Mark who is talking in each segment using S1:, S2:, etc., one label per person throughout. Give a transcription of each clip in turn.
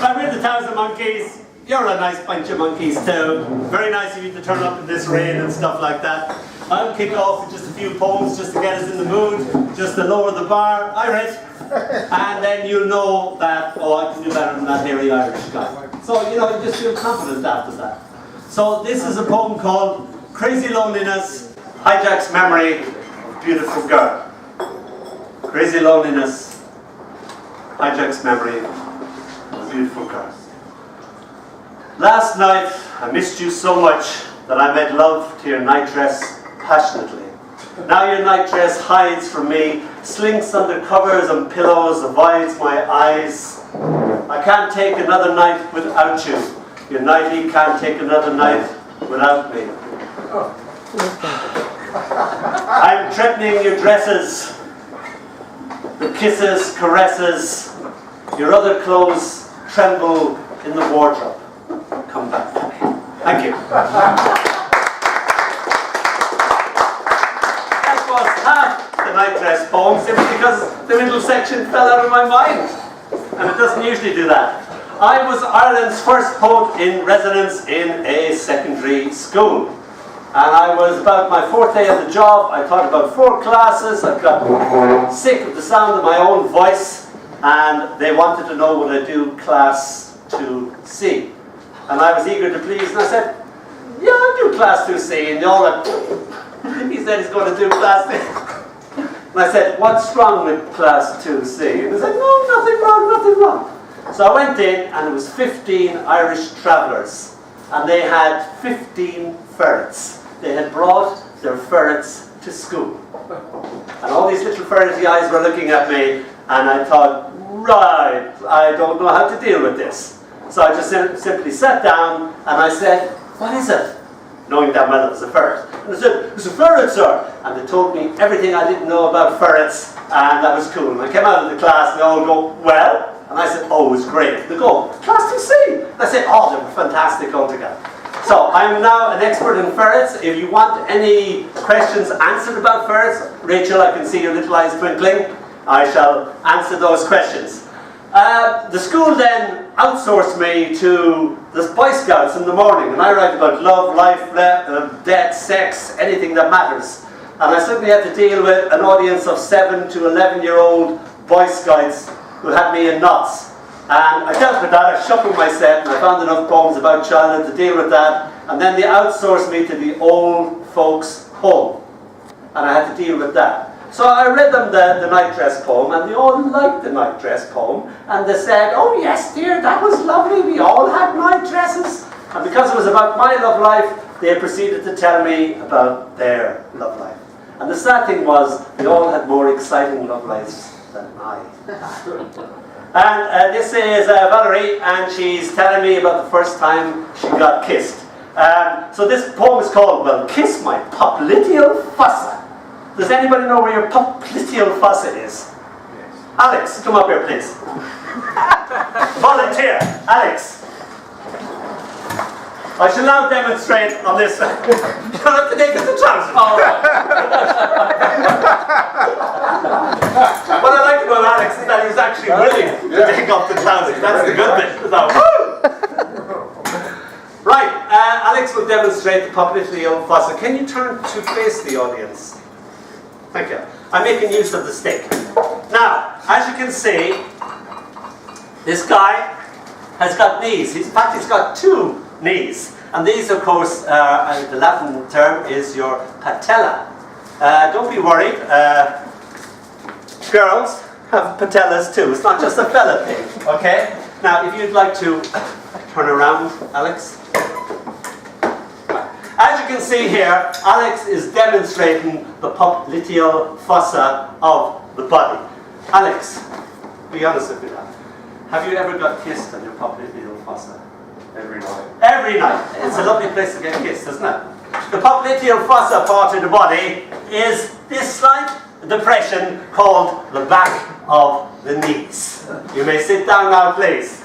S1: I'm with the 1,000 monkeys. You're a nice bunch of monkeys too. Very nice of you to turn up in this rain and stuff like that. I'll kick off with just a few poems just to get us in the mood, just to lower the bar. Irish. And then you'll know that, oh, I can do better than that hairy Irish guy. So, you know, you just feel confident after that. So this is a poem called Crazy Loneliness Hijacks Memory of a Beautiful Girl. Crazy Loneliness hijacks memory of a beautiful girl. Last night I missed you so much that I made love to your nightdress passionately. Now your nightdress hides from me, slinks under covers and pillows, avoids my eyes. I can't take another night without you. Your nightie can't take another night without me. I'm threatening your dresses, the kisses, caresses, your other clothes tremble in the wardrobe. Come back to me. Thank you. That was half the nightdress poem simply because the middle section fell out of my mind. And it doesn't usually do that. I was Ireland's first poet in residence in a secondary school. And I was about my fourth day of the job. I taught about 4 classes. I got sick of the sound of my own voice. And they wanted to know would I do class 2C. And I was eager to please. And I said, yeah, I'll do class 2C. And they all went, he said he's going to do class 2. And I said, what's wrong with class 2C? And they said, no, nothing wrong, nothing wrong. So I went in, and it was 15 Irish travellers. And they had 15 ferrets. They had brought their ferrets to school. And all these little ferrety eyes were looking at me, and I thought, right, I don't know how to deal with this. So I just simply sat down, and I said, what is it? Knowing damn well it was a ferret. And I said, it's a ferret, sir. And they told me everything I didn't know about ferrets, and that was cool. And I came out of the class, and they all go, well? And I said, oh, it was great. They go, class 2C. I said, oh, they were fantastic altogether. So I am now an expert in ferrets. If you want any questions answered about ferrets, Rachel, I can see your little eyes twinkling. I shall answer those questions. The school then outsourced me to the Boy Scouts in the morning, and I write about love, life, death, sex, anything that matters. And I suddenly had to deal with an audience of 7 to 11-year-old Boy Scouts who had me in knots. And I dealt with that. I shuffled my set, and I found enough poems about childhood to deal with that. And then they outsourced me to the old folks' home, and I had to deal with that. So I read them the nightdress poem, and they all liked the nightdress poem. And they said, oh yes dear, that was lovely, we all had nightdresses. And because it was about my love life, they proceeded to tell me about their love life. And the sad thing was, they all had more exciting love lives than I. And this is Valerie, and she's telling me about the first time she got kissed. So this poem is called, well, Kiss My Popliteal Fossa. Does anybody know where your popliteal fossa is? Yes. Alex, come up here, please. Volunteer, Alex. I shall now demonstrate on this. You don't have to take us to trousers. Oh. What I like about Alex is that he's actually willing to take off the trousers. That's the good bit. Right, Alex will demonstrate the popliteal fossa. Can you turn to face the audience? Thank you. I'm making use of the stick. Now, as you can see, this guy has got knees. In fact, he's got 2 knees. And these, of course, the Latin term is your patella. Don't be worried. Girls have patellas too. It's not just a fella thing, okay? Now, if you'd like to turn around, Alex. As you can see here, Alex is demonstrating the popliteal fossa of the body. Alex, be honest with me now. Have you ever got kissed on your popliteal fossa?
S2: Every night.
S1: Every night. It's a lovely place to get kissed, isn't it? The popliteal fossa part of the body is this slight depression called the back of the knees. You may sit down now, please.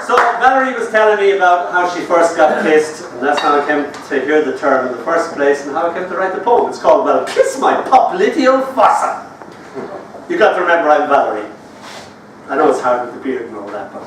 S1: So Valerie was telling me about how she first got kissed, and that's how I came to hear the term in the first place, and how I came to write the poem. It's called, well, Kiss My Popliteal Fossa. You got to remember I'm Valerie. I know it's hard with the beard and all that, but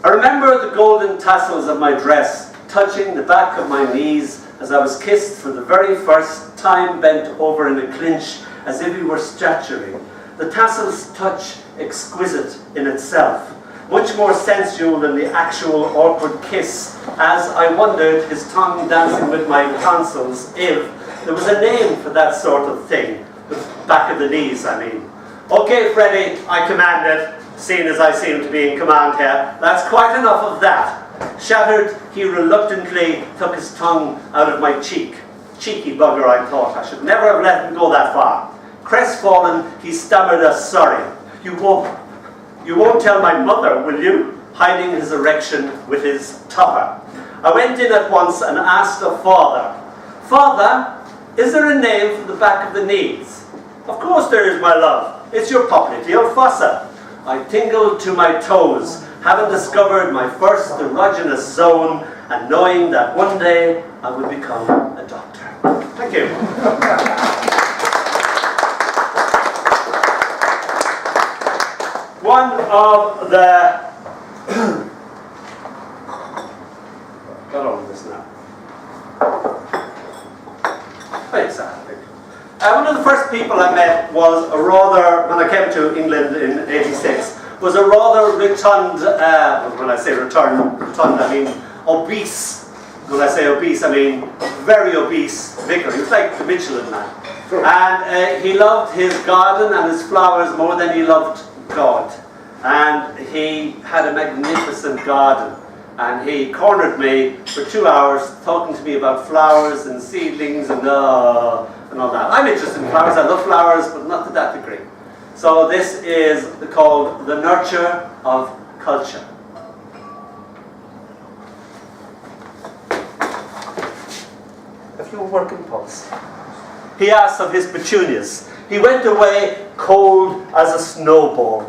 S1: I remember the golden tassels of my dress touching the back of my knees as I was kissed for the very first time, bent over in a clinch as if we were statuary. The tassels touch exquisite in itself, much more sensual than the actual awkward kiss, as I wondered, his tongue dancing with my tonsils, if there was a name for that sort of thing. The back of the knees, I mean. Okay, Freddie, I commanded, seeing as I seem to be in command here. That's quite enough of that. Shattered, he reluctantly took his tongue out of my cheek. Cheeky bugger, I thought. I should never have let him go that far. Crestfallen, he stammered a sorry. You won't tell my mother, will you? Hiding his erection with his topper. I went in at once and asked of father, Father, is there a name for the back of the knees? Of course there is, my love. It's your popliteal fossa. I tingled to my toes, having discovered my first erogenous zone and knowing that one day I would become a doctor. Thank you. One of the... got on with this now. Thanks, I think. One of the first people I met was a rather, when I came to England in '86, was a rather rotund, when I say rotund I mean obese. When I say obese, I mean very obese vicar. He was like the Michelin man. And he loved his garden and his flowers more than he loved God. And he had a magnificent garden. And he cornered me for 2 hours talking to me about flowers and seedlings and all that. I'm interested in flowers, I love flowers, but not to that degree. So this is called The Nurture of Culture. A few working pulse. He asked of his petunias. He went away cold as a snowball,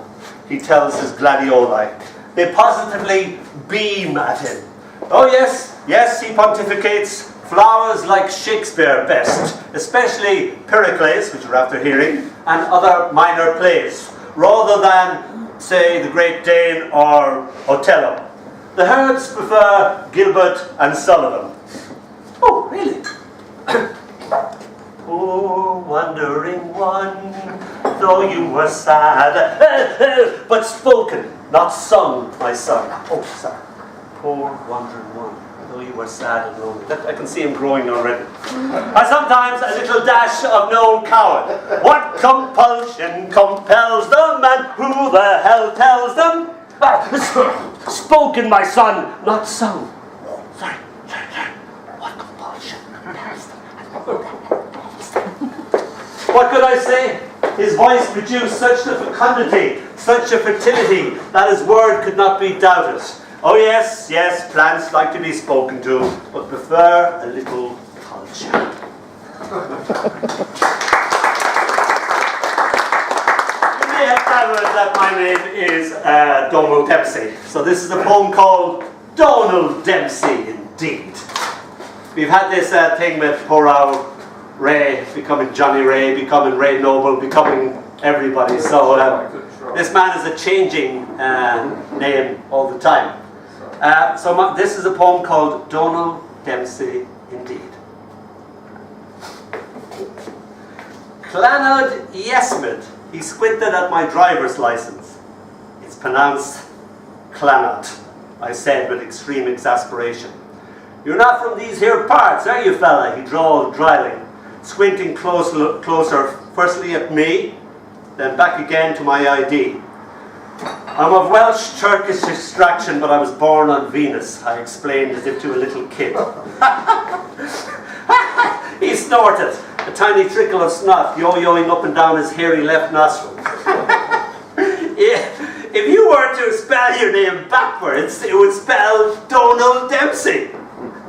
S1: he tells his gladioli. They positively beam at him. Oh yes, yes, he pontificates, flowers like Shakespeare best, especially Pericles, which we're after hearing, and other minor plays, rather than, say, The Great Dane or Othello. The herds prefer Gilbert and Sullivan. Oh, really? Poor wandering one, though you were sad, but spoken, not sung, my son. Oh, sorry. Poor wandering one, though you were sad and lonely. I can see him growing already. And sometimes a little dash of no coward. What compulsion compels them, and who the hell tells them? Spoken, my son, not sung. Sorry. What compulsion compels them? What could I say? His voice produced such a fecundity, such a fertility, that his word could not be doubted. Oh yes, yes, plants like to be spoken to, but prefer a little culture. You may have gathered that my name is Dónall Dempsey. So this is a poem called Dónall Dempsey, indeed. We've had this thing with poor old Ray becoming Johnny Ray, becoming Ray Noble, becoming everybody. So this man is a changing name all the time. This is a poem called Dónall Dempsey, indeed. Clanad Yesmid, he squinted at my driver's license. It's pronounced Clanad, I said with extreme exasperation. You're not from these here parts, are you, fella? He drawled dryly, squinting closer, firstly at me, then back again to my ID. I'm of Welsh-Turkish extraction, but I was born on Venus, I explained as if to a little kid. He snorted, a tiny trickle of snot yo-yoing up and down his hairy left nostril. If you were to spell your name backwards, it would spell Dónall Dempsey.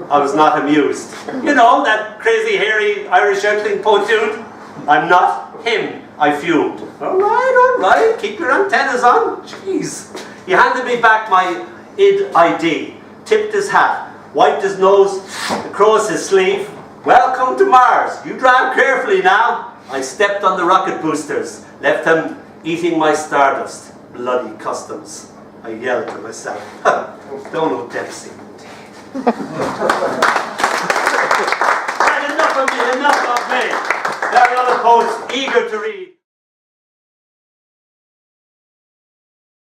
S1: I was not amused. You know, that crazy, hairy Irish earthling poet dude? I'm not him, I fumed. All right, keep your antennas on. Jeez. He handed me back my ID, tipped his hat, wiped his nose across his sleeve. Welcome to Mars. You drive carefully now. I stepped on the rocket boosters, left him eating my stardust. Bloody customs, I yelled to myself. Dónall Dempsey. Right, enough of me, enough of me. There are other poets eager to read.